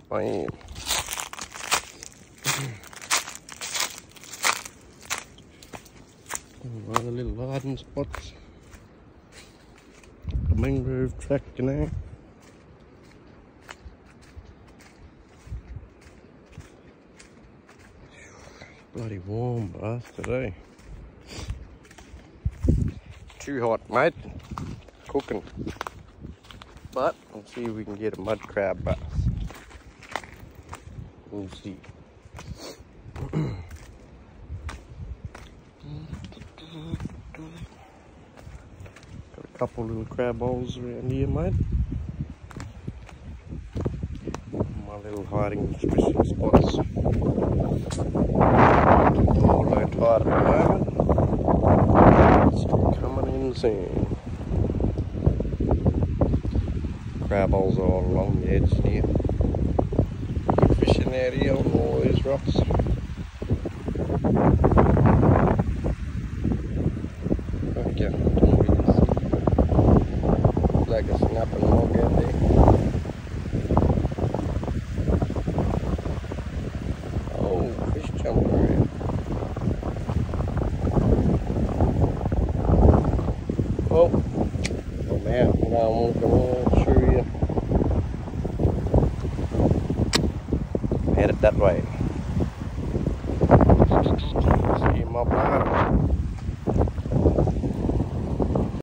Bam. Other little hiding spots. The mangrove track, you know. Bloody warm bath today. Too hot, mate. Cooking. But let's see if we can get a mud crab bath. We'll see. Got a couple little crab holes around here, mate. My little hiding fishing spots. All low tide at the moment. Still coming in soon. Crab holes are all along the edge here. Good fishing out here on all these rocks. Okay, like a snapping log out there. Oh, fish jumping around. Oh, I'm out. Now I'm looking all through here. Headed that way. See my blood.